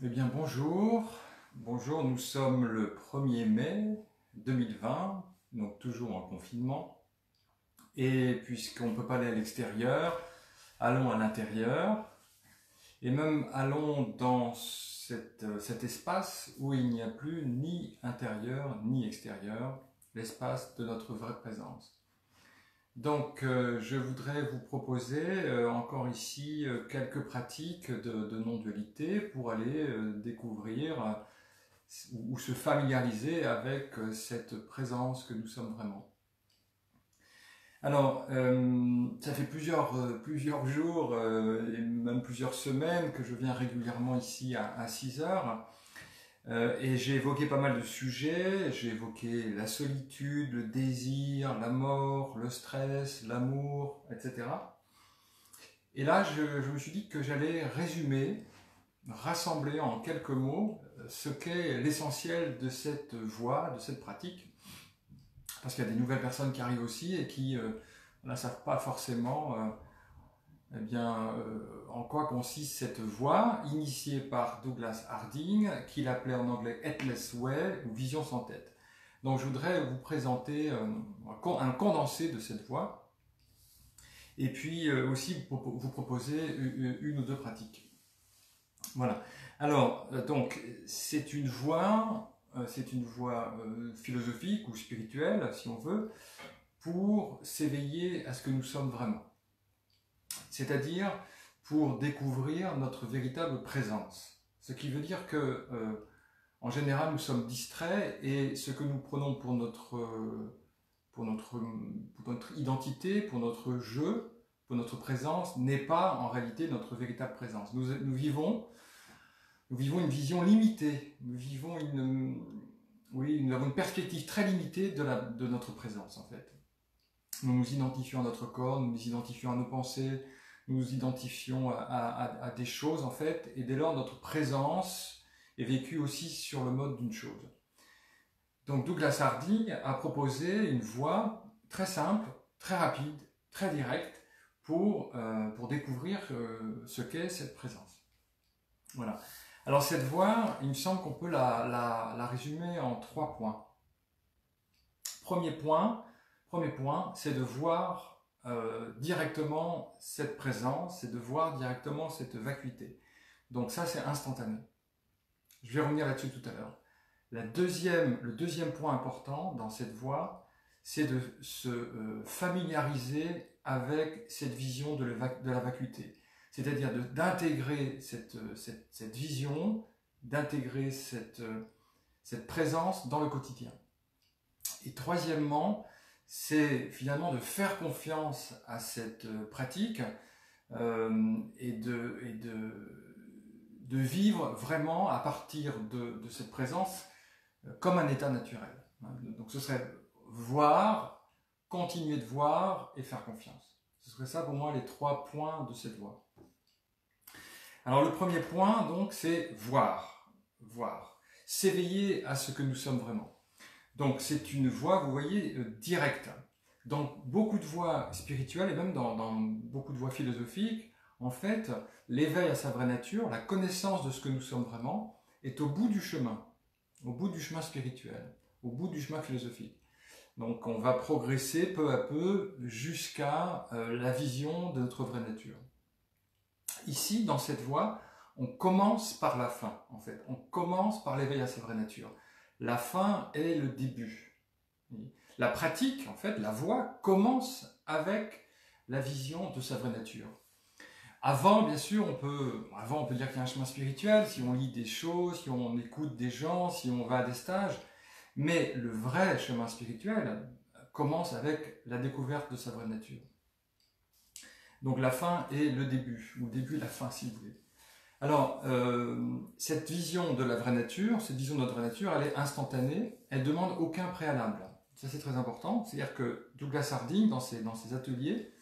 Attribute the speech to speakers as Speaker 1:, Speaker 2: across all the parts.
Speaker 1: Eh bien bonjour, nous sommes le 1er mai 2020, donc toujours en confinement, et puisqu'on ne peut pas aller à l'extérieur, allons à l'intérieur, et même allons dans cet espace où il n'y a plus ni intérieur ni extérieur, l'espace de notre vraie présence. Donc je voudrais vous proposer encore ici quelques pratiques de non-dualité pour aller découvrir ou se familiariser avec cette présence que nous sommes vraiment. Alors, ça fait plusieurs jours et même plusieurs semaines que je viens régulièrement ici à 6 heures. Et j'ai évoqué pas mal de sujets, j'ai évoqué la solitude, le désir, la mort, le stress, l'amour, etc. Et là, je me suis dit que j'allais résumer, rassembler en quelques mots ce qu'est l'essentiel de cette voie, de cette pratique, parce qu'il y a des nouvelles personnes qui arrivent aussi et qui ne savent pas forcément en quoi consiste cette voie, initiée par Douglas Harding, qu'il appelait en anglais Headless Way, ou vision sans tête. Donc je voudrais vous présenter un condensé de cette voie, et puis aussi vous proposer une ou deux pratiques. Voilà. Alors, donc, c'est une voie philosophique ou spirituelle, si on veut, pour s'éveiller à ce que nous sommes vraiment. C'est-à-dire pour découvrir notre véritable présence. Ce qui veut dire que, en général, nous sommes distraits et ce que nous prenons pour notre identité, pour notre jeu, pour notre présence, n'est pas en réalité notre véritable présence. Nous vivons une vision limitée, nous avons une perspective très limitée de notre présence en fait. Nous nous identifions à notre corps, nous nous identifions à nos pensées, nous nous identifions à des choses en fait, et dès lors notre présence est vécue aussi sur le mode d'une chose. Donc Douglas Harding a proposé une voie très simple, très rapide, très directe pour découvrir ce qu'est cette présence. Voilà. Alors cette voie, il me semble qu'on peut la résumer en 3 points. Premier point, c'est de voir directement cette présence, c'est de voir directement cette vacuité. Donc ça, c'est instantané. Je vais revenir là-dessus tout à l'heure. Le deuxième point important dans cette voie, c'est de se familiariser avec cette vision de la vacuité. C'est-à-dire d'intégrer cette vision, d'intégrer cette présence dans le quotidien. Et troisièmement, c'est finalement de faire confiance à cette pratique et de vivre vraiment à partir de cette présence comme un état naturel. Donc ce serait voir, continuer de voir et faire confiance. Ce serait ça pour moi les 3 points de cette voie. Alors le premier point, donc, c'est voir. S'éveiller à ce que nous sommes vraiment. Donc c'est une voie, vous voyez, directe. Dans beaucoup de voies spirituelles et même dans beaucoup de voies philosophiques, en fait, l'éveil à sa vraie nature, la connaissance de ce que nous sommes vraiment, est au bout du chemin spirituel, au bout du chemin philosophique. Donc on va progresser peu à peu jusqu'à la vision de notre vraie nature. Ici, dans cette voie, on commence par la fin, en fait. On commence par l'éveil à sa vraie nature. La fin est le début. La pratique, en fait, la voie, commence avec la vision de sa vraie nature. Avant, bien sûr, on peut dire qu'il y a un chemin spirituel, si on lit des choses, si on écoute des gens, si on va à des stages. Mais le vrai chemin spirituel commence avec la découverte de sa vraie nature. Donc la fin est le début, ou le début et la fin, si vous voulez. Alors, cette vision de la vraie nature, cette vision de notre vraie nature, elle est instantanée, elle ne demande aucun préalable. Ça, c'est très important. C'est-à-dire que Douglas Harding, dans ses ateliers,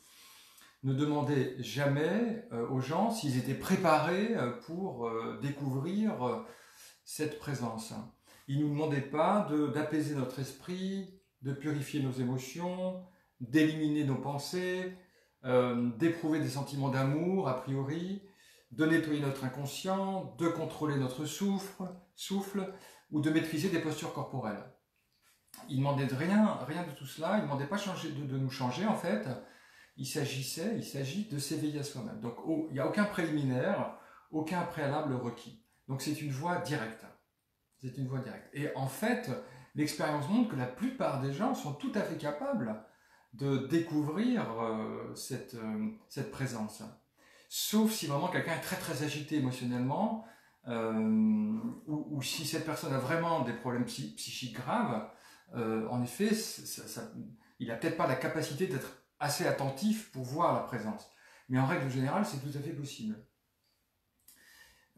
Speaker 1: ne demandait jamais aux gens s'ils étaient préparés pour découvrir cette présence. Il ne nous demandait pas d'apaiser notre esprit, de purifier nos émotions, d'éliminer nos pensées, d'éprouver des sentiments d'amour, a priori, de nettoyer notre inconscient, de contrôler notre souffle ou de maîtriser des postures corporelles. Il ne demandait rien de tout cela, il ne demandait pas de nous changer en fait, il s'agit de s'éveiller à soi-même. Donc il n'y a aucun préliminaire, aucun préalable requis. Donc c'est une voie directe. C'est une voie directe. Et en fait, l'expérience montre que la plupart des gens sont tout à fait capables de découvrir cette présence. Sauf si vraiment quelqu'un est très très agité émotionnellement, ou si cette personne a vraiment des problèmes psychiques graves, en effet, il n'a peut-être pas la capacité d'être assez attentif pour voir la présence. Mais en règle générale, c'est tout à fait possible.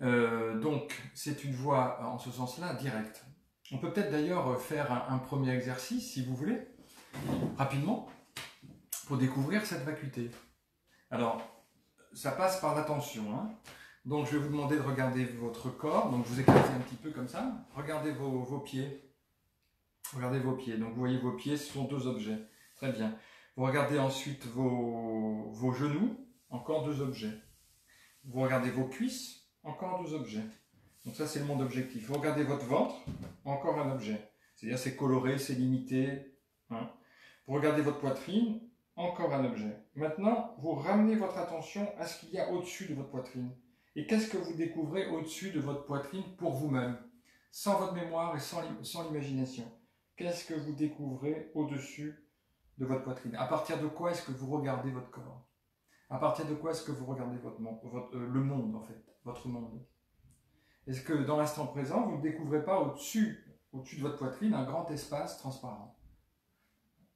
Speaker 1: Donc, c'est une voie, en ce sens-là, directe. On peut peut-être d'ailleurs faire un premier exercice, si vous voulez, rapidement, pour découvrir cette vacuité. Alors, ça passe par l'attention. Hein. Donc, je vais vous demander de regarder votre corps. Donc, je vous éclate un petit peu comme ça. Regardez vos pieds. Regardez vos pieds. Donc, vous voyez vos pieds, ce sont deux objets. Très bien. Vous regardez ensuite vos genoux. Encore deux objets. Vous regardez vos cuisses. Encore deux objets. Donc ça, c'est le monde objectif. Vous regardez votre ventre. Encore un objet. C'est-à-dire, c'est coloré, c'est limité. Hein. Vous regardez votre poitrine. Encore un objet. Maintenant, vous ramenez votre attention à ce qu'il y a au-dessus de votre poitrine. Et qu'est-ce que vous découvrez au-dessus de votre poitrine pour vous-même, sans votre mémoire et sans l'imagination? Qu'est-ce que vous découvrez au-dessus de votre poitrine? À partir de quoi est-ce que vous regardez votre corps? À partir de quoi est-ce que vous regardez le monde, en fait, votre monde? Est-ce que dans l'instant présent, vous ne découvrez pas au-dessus de votre poitrine un grand espace transparent?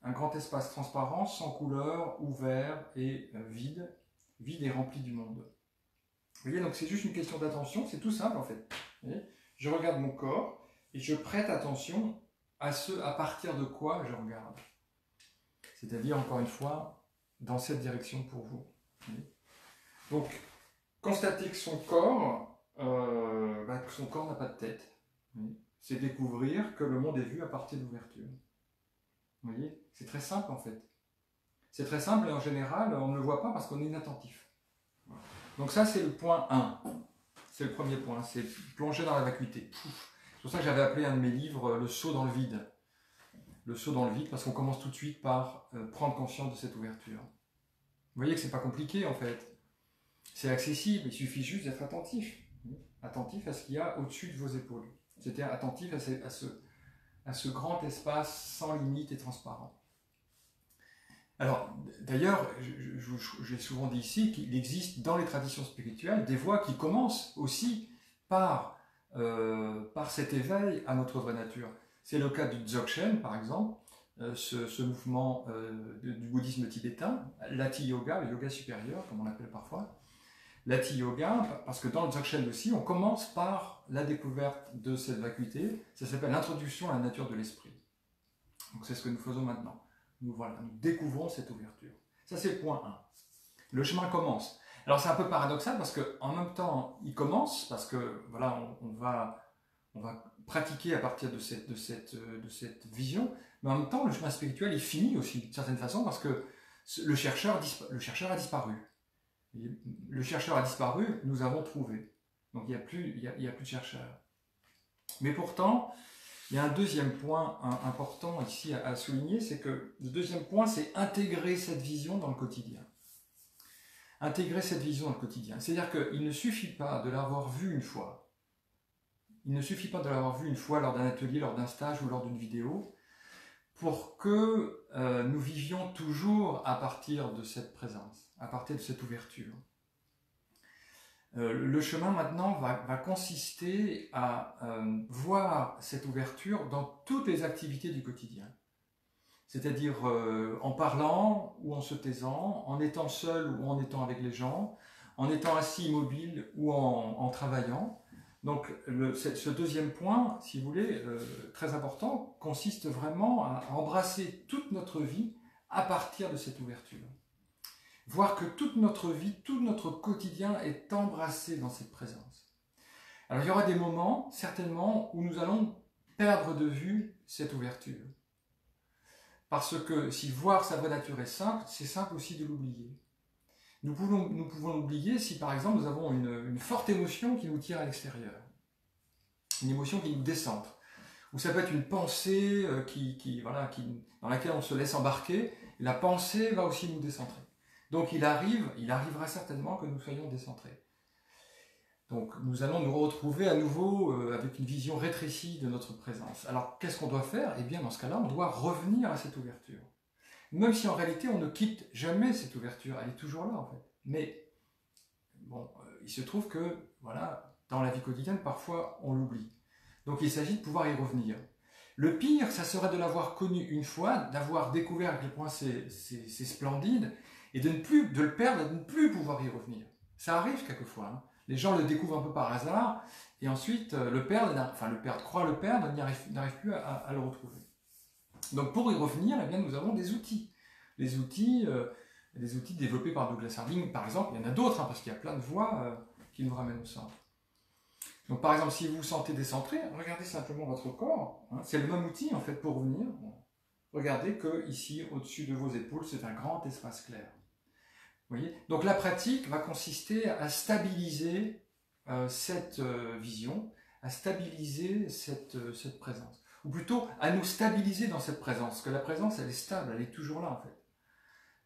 Speaker 1: Un grand espace transparent, sans couleur, ouvert et vide et rempli du monde. Vous voyez, donc c'est juste une question d'attention, c'est tout simple en fait. Vous voyez, je regarde mon corps et je prête attention à partir de quoi je regarde. C'est-à-dire, encore une fois, dans cette direction pour vous. Vous voyez. Donc, constater que son corps n'a pas de tête. C'est découvrir que le monde est vu à partir d'ouverture. Vous voyez, c'est très simple en fait. C'est très simple et en général, on ne le voit pas parce qu'on est inattentif. Donc ça, c'est le point 1. C'est le premier point, c'est plonger dans la vacuité. C'est pour ça que j'avais appelé un de mes livres « Le saut dans le vide ». Le saut dans le vide, parce qu'on commence tout de suite par prendre conscience de cette ouverture. Vous voyez que c'est pas compliqué en fait. C'est accessible, il suffit juste d'être attentif. Attentif à ce qu'il y a au-dessus de vos épaules. C'est-à-dire attentif à ce grand espace sans limite et transparent. Alors, d'ailleurs, j'ai souvent dit ici qu'il existe dans les traditions spirituelles des voies qui commencent aussi par cet éveil à notre vraie nature. C'est le cas du Dzogchen, par exemple, ce mouvement du bouddhisme tibétain, l'Ati Yoga, le yoga supérieur, comme on l'appelle parfois. L'Ati Yoga, parce que dans le Dzogchen aussi, on commence par la découverte de cette vacuité. Ça s'appelle l'introduction à la nature de l'esprit. Donc c'est ce que nous faisons maintenant. Nous découvrons cette ouverture. Ça, c'est le point 1. Le chemin commence. Alors, c'est un peu paradoxal parce qu'en même temps, il commence, parce que voilà, on va pratiquer à partir de cette vision, mais en même temps, le chemin spirituel est fini aussi, d'une certaine façon, parce que le chercheur a disparu. Le chercheur a disparu, nous avons trouvé. Donc, il n'y a plus de chercheur. Mais pourtant, il y a un deuxième point important ici à souligner, c'est que le deuxième point, c'est intégrer cette vision dans le quotidien. Intégrer cette vision dans le quotidien. C'est-à-dire qu'il ne suffit pas de l'avoir vue une fois. Il ne suffit pas de l'avoir vue une fois lors d'un atelier, lors d'un stage ou lors d'une vidéo, pour que nous vivions toujours à partir de cette présence, à partir de cette ouverture. Le chemin maintenant va consister à voir cette ouverture dans toutes les activités du quotidien. C'est-à-dire en parlant ou en se taisant, en étant seul ou en étant avec les gens, en étant assis immobile ou en travaillant. Donc ce deuxième point, si vous voulez, très important, consiste vraiment à embrasser toute notre vie à partir de cette ouverture. Voir que toute notre vie, tout notre quotidien est embrassé dans cette présence. Alors il y aura des moments, certainement, où nous allons perdre de vue cette ouverture. Parce que si voir sa vraie nature est simple, c'est simple aussi de l'oublier. nous pouvons l'oublier si par exemple nous avons une forte émotion qui nous tire à l'extérieur, une émotion qui nous décentre, ou ça peut être une pensée dans laquelle on se laisse embarquer, et la pensée va aussi nous décentrer. Donc il arrivera certainement que nous soyons décentrés. Donc nous allons nous retrouver à nouveau avec une vision rétrécie de notre présence. Alors qu'est-ce qu'on doit faire? Eh bien dans ce cas-là, on doit revenir à cette ouverture. Même si en réalité on ne quitte jamais cette ouverture, elle est toujours là en fait. Mais bon, il se trouve que voilà, dans la vie quotidienne, parfois on l'oublie. Donc il s'agit de pouvoir y revenir. Le pire, ça serait de l'avoir connu une fois, d'avoir découvert à quel point c'est splendide, et de le perdre, et de ne plus pouvoir y revenir. Ça arrive quelquefois. Hein. Les gens le découvrent un peu par hasard, et ensuite croient le perdre, n'arrivent plus à le retrouver. Donc pour y revenir, eh bien, nous avons des outils. Les outils développés par Douglas Harding, par exemple, il y en a d'autres, hein, parce qu'il y a plein de voies qui nous ramènent au centre. Donc par exemple, si vous vous sentez décentré, regardez simplement votre corps. Hein, c'est le même outil en fait pour revenir. Regardez que ici, au-dessus de vos épaules, c'est un grand espace clair. Vous voyez? Donc la pratique va consister à stabiliser cette vision, à stabiliser cette présence. Ou plutôt à nous stabiliser dans cette présence, parce que la présence, elle est stable, elle est toujours là en fait.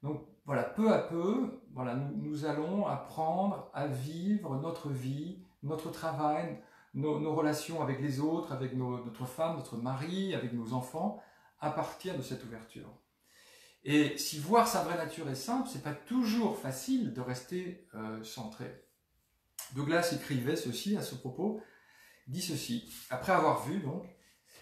Speaker 1: Donc voilà, peu à peu, voilà, nous allons apprendre à vivre notre vie, notre travail, nos relations avec les autres, avec notre femme, notre mari, avec nos enfants, à partir de cette ouverture. Et si voir sa vraie nature est simple, c'est pas toujours facile de rester centré. Douglas écrivait ceci à ce propos, dit ceci, après avoir vu donc,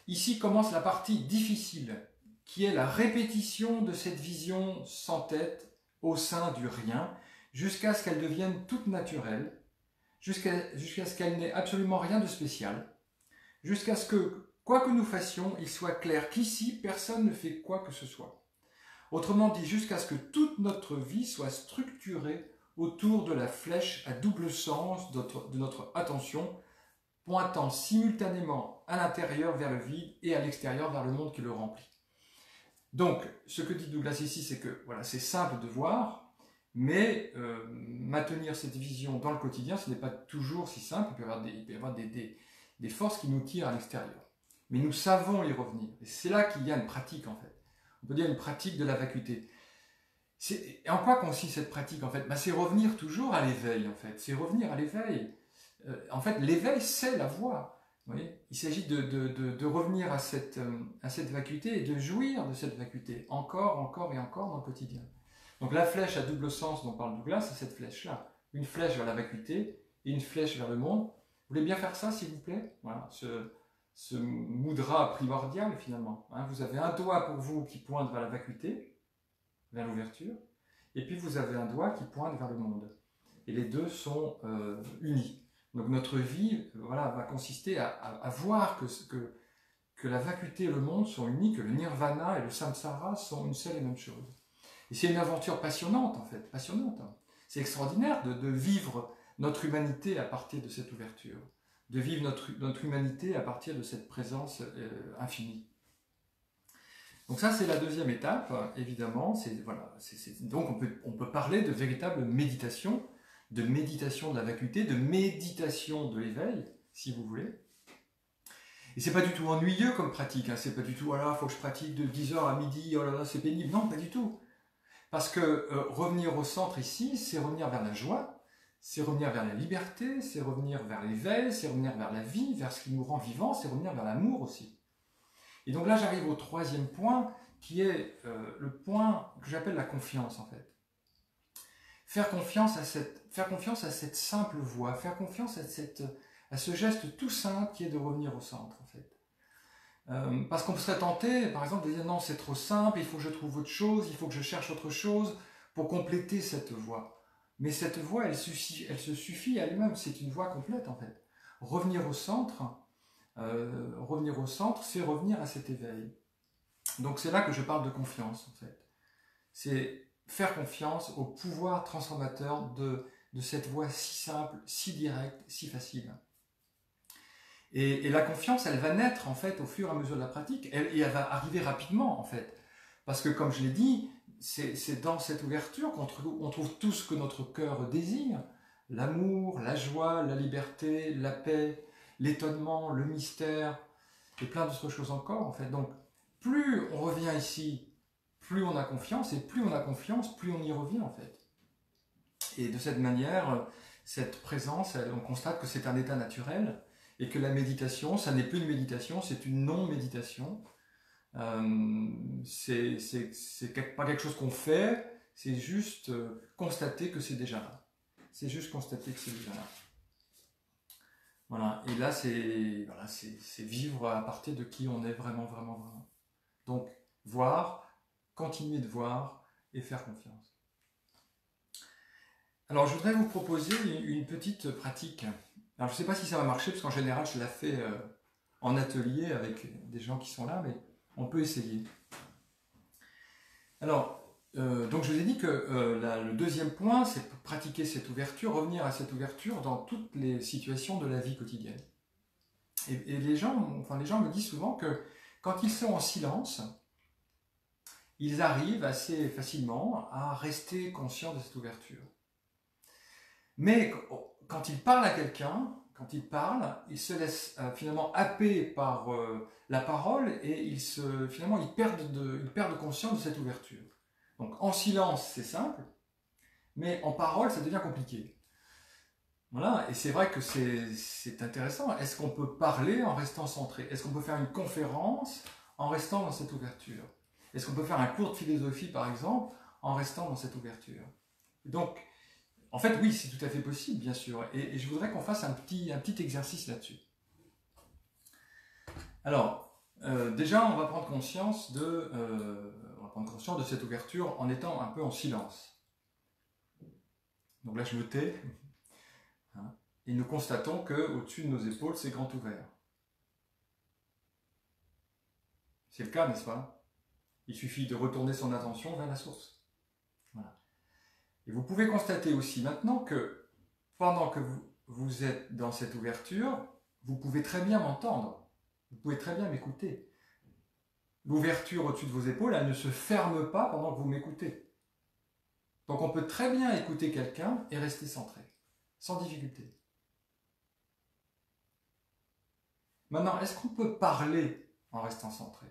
Speaker 1: ici commence la partie difficile, qui est la répétition de cette vision sans tête au sein du rien, jusqu'à ce qu'elle devienne toute naturelle, jusqu'à ce qu'elle n'ait absolument rien de spécial, jusqu'à ce que, quoi que nous fassions, il soit clair qu'ici, personne ne fait quoi que ce soit. Autrement dit, jusqu'à ce que toute notre vie soit structurée autour de la flèche à double sens de notre attention, pointant simultanément à l'intérieur vers le vide et à l'extérieur vers le monde qui le remplit. Donc, ce que dit Douglas ici, c'est que voilà, c'est simple de voir, mais maintenir cette vision dans le quotidien, ce n'est pas toujours si simple. Il peut y avoir des forces qui nous tirent à l'extérieur. Mais nous savons y revenir. Et c'est là qu'il y a une pratique, en fait. On peut dire une pratique de la vacuité. En quoi consiste cette pratique, en fait? C'est revenir toujours à l'éveil, en fait. C'est revenir à l'éveil. En fait, l'éveil, c'est la voie. Vous voyez, il s'agit de revenir à cette vacuité et de jouir de cette vacuité, encore et encore dans le quotidien. Donc la flèche à double sens dont parle Douglas, c'est cette flèche-là. Une flèche vers la vacuité et une flèche vers le monde. Vous voulez bien faire ça, s'il vous plaît? Voilà, ce mudra primordial, finalement. Hein, vous avez un doigt pour vous qui pointe vers la vacuité, vers l'ouverture, et puis vous avez un doigt qui pointe vers le monde. Et les deux sont unis. Donc notre vie va consister à voir que la vacuité et le monde sont unis, que le nirvana et le samsara sont une seule et même chose. Et c'est une aventure passionnante, en fait, passionnante. C'est extraordinaire de vivre notre humanité à partir de cette ouverture, de vivre notre humanité à partir de cette présence infinie. Donc ça, c'est la deuxième étape, évidemment. Donc on peut parler de véritable méditation, de la vacuité, de méditation de l'éveil, si vous voulez. Et c'est pas du tout ennuyeux comme pratique, hein. C'est pas du tout, faut que je pratique de 10h à midi, oh là là, c'est pénible. Non, pas du tout. Parce que revenir au centre ici, c'est revenir vers la joie, c'est revenir vers la liberté, c'est revenir vers l'éveil, c'est revenir vers la vie, vers ce qui nous rend vivants, c'est revenir vers l'amour aussi. Et donc là, j'arrive au troisième point, qui est le point que j'appelle la confiance, en fait. Faire confiance à cette simple voie, faire confiance à ce geste tout simple qui est de revenir au centre, en fait. Parce qu'on serait tenté, par exemple, de dire non, c'est trop simple, il faut que je trouve autre chose, il faut que je cherche autre chose pour compléter cette voie. Mais cette voie, elle se suffit à elle-même, c'est une voie complète, en fait. Revenir au centre, c'est revenir à cet éveil. Donc c'est là que je parle de confiance, en fait. C'est faire confiance au pouvoir transformateur de cette voie si simple, si directe, si facile. Et la confiance, elle va naître, en fait, au fur et à mesure de la pratique, et elle va arriver rapidement, en fait. Parce que, comme je l'ai dit, c'est dans cette ouverture on trouve tout ce que notre cœur désire, l'amour, la joie, la liberté, la paix, l'étonnement, le mystère, et plein d'autres choses encore, en fait. Donc, plus on revient ici, plus on a confiance, et plus on a confiance, plus on y revient, en fait. Et de cette manière, cette présence, on constate que c'est un état naturel, et que la méditation, ça n'est plus une méditation, c'est une non-méditation. C'est pas quelque chose qu'on fait, c'est juste constater que c'est déjà là. C'est juste constater que c'est déjà là. Voilà, et là c'est voilà, vivre à partir de qui on est vraiment, vraiment, vraiment. Donc, voir, continuer de voir et faire confiance. Alors, je voudrais vous proposer une petite pratique. Alors, je ne sais pas si ça va marcher, parce qu'en général, je la fais en atelier avec des gens qui sont là, mais on peut essayer. Alors, donc je vous ai dit que le deuxième point, c'est pratiquer cette ouverture, revenir à cette ouverture dans toutes les situations de la vie quotidienne. Et les gens me disent souvent que quand ils sont en silence, ils arrivent assez facilement à rester conscients de cette ouverture. Mais quand ils parlent à quelqu'un, quand ils parlent, ils se laissent finalement happer par la parole et finalement ils perdent conscience de cette ouverture. Donc en silence, c'est simple, mais en parole, ça devient compliqué. Voilà, et c'est vrai que c'est intéressant. Est-ce qu'on peut parler en restant centré? Est-ce qu'on peut faire une conférence en restant dans cette ouverture? Est-ce qu'on peut faire un cours de philosophie, par exemple, en restant dans cette ouverture? Donc, en fait, oui, c'est tout à fait possible, bien sûr. Et je voudrais qu'on fasse un petit exercice là-dessus. Alors, déjà, on va prendre conscience de cette ouverture en étant un peu en silence. Donc là, je me tais. Hein, et nous constatons qu'au-dessus de nos épaules, c'est grand ouvert. C'est le cas, n'est-ce pas? Il suffit de retourner son attention vers la source. Voilà. Et vous pouvez constater aussi maintenant que pendant que vous êtes dans cette ouverture, vous pouvez très bien m'entendre. Vous pouvez très bien m'écouter. L'ouverture au-dessus de vos épaules, elle ne se ferme pas pendant que vous m'écoutez. Donc on peut très bien écouter quelqu'un et rester centré, sans difficulté. Maintenant, est-ce qu'on peut parler en restant centré?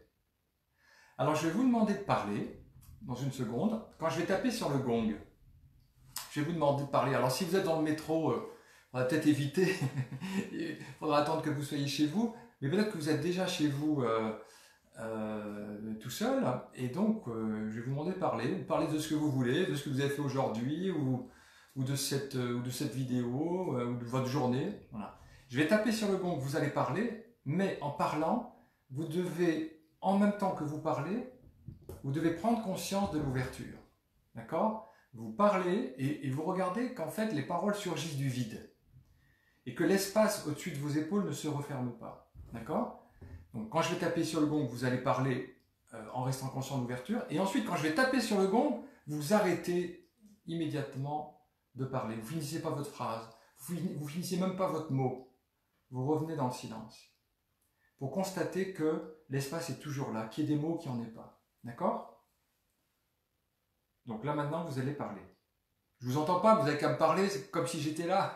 Speaker 1: Alors je vais vous demander de parler dans une seconde. Quand je vais taper sur le gong, je vais vous demander de parler. Alors si vous êtes dans le métro, on va peut-être éviter, il faudra attendre que vous soyez chez vous, mais peut-être que vous êtes déjà chez vous tout seul, et donc je vais vous demander de parler. Vous parlez de ce que vous voulez, de ce que vous avez fait aujourd'hui, ou de cette vidéo, ou de votre journée. Voilà. Je vais taper sur le gong, vous allez parler, mais en parlant, vous devez, en même temps que vous parlez, vous devez prendre conscience de l'ouverture. D'accord? Vous parlez et vous regardez qu'en fait les paroles surgissent du vide. Et que l'espace au-dessus de vos épaules ne se referme pas. D'accord? Donc quand je vais taper sur le gong, vous allez parler en restant conscient de l'ouverture. Et ensuite, quand je vais taper sur le gong, vous arrêtez immédiatement de parler. Vous ne finissez pas votre phrase. Vous finissez même pas votre mot. Vous revenez dans le silence. Pour constater que l'espace est toujours là, qu'il y ait des mots, qu'il n'y en ait pas. D'accord? Donc là maintenant, vous allez parler. Je vous entends pas, vous avez qu'à me parler, c'est comme si j'étais là.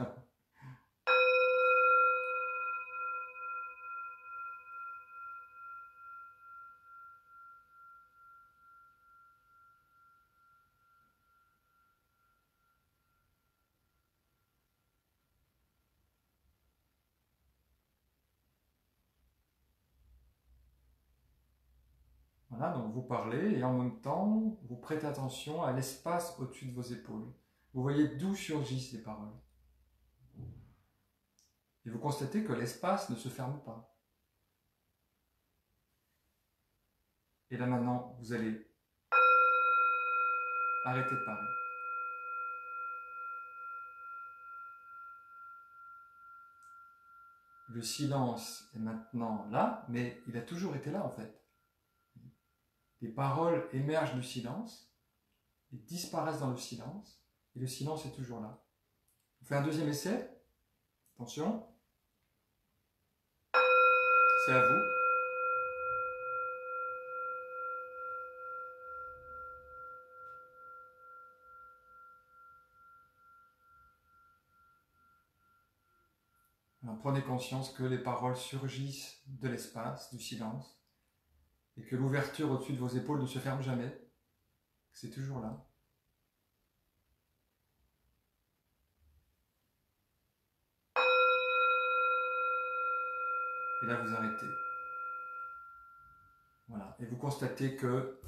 Speaker 1: Voilà, donc vous parlez et en même temps, vous prêtez attention à l'espace au-dessus de vos épaules. Vous voyez d'où surgissent les paroles. Et vous constatez que l'espace ne se ferme pas. Et là maintenant, vous allez arrêter de parler. Le silence est maintenant là, mais il a toujours été là en fait. Les paroles émergent du silence, et disparaissent dans le silence, et le silence est toujours là. On fait un deuxième essai. Attention. C'est à vous. Voilà, prenez conscience que les paroles surgissent de l'espace, du silence, et que l'ouverture au-dessus de vos épaules ne se ferme jamais, c'est toujours là. Et là, vous arrêtez. Voilà. Et vous constatez que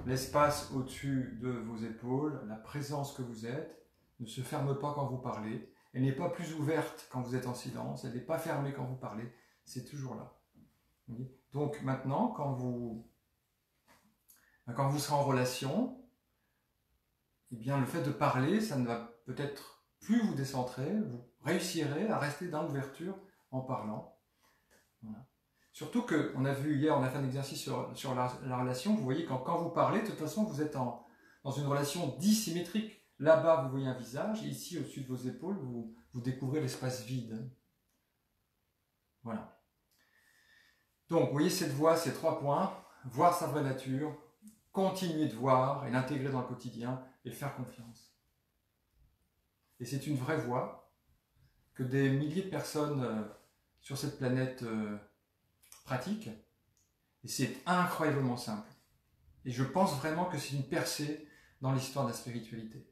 Speaker 1: l'espace au-dessus de vos épaules, la présence que vous êtes, ne se ferme pas quand vous parlez. Elle n'est pas plus ouverte quand vous êtes en silence. Elle n'est pas fermée quand vous parlez. C'est toujours là. Donc maintenant, quand vous serez en relation, eh bien, le fait de parler, ça ne va peut-être plus vous décentrer. Vous réussirez à rester dans l'ouverture en parlant. Voilà. Surtout qu'on a vu hier, on a fait un exercice sur la relation. Vous voyez, quand vous parlez, de toute façon, vous êtes dans une relation dissymétrique. Là-bas, vous voyez un visage, et ici, au-dessus de vos épaules, vous découvrez l'espace vide. Voilà. Donc, vous voyez cette voie, ces 3 points. Voir sa vraie nature, continuer de voir et l'intégrer dans le quotidien et faire confiance. Et c'est une vraie voie que des milliers de personnes sur cette planète pratiquent. Et c'est incroyablement simple. Et je pense vraiment que c'est une percée dans l'histoire de la spiritualité.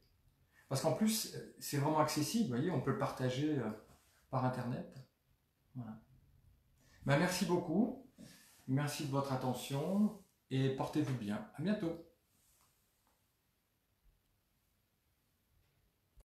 Speaker 1: Parce qu'en plus, c'est vraiment accessible, vous voyez, on peut le partager par Internet. Voilà. Ben, merci beaucoup, merci de votre attention et portez-vous bien. À bientôt.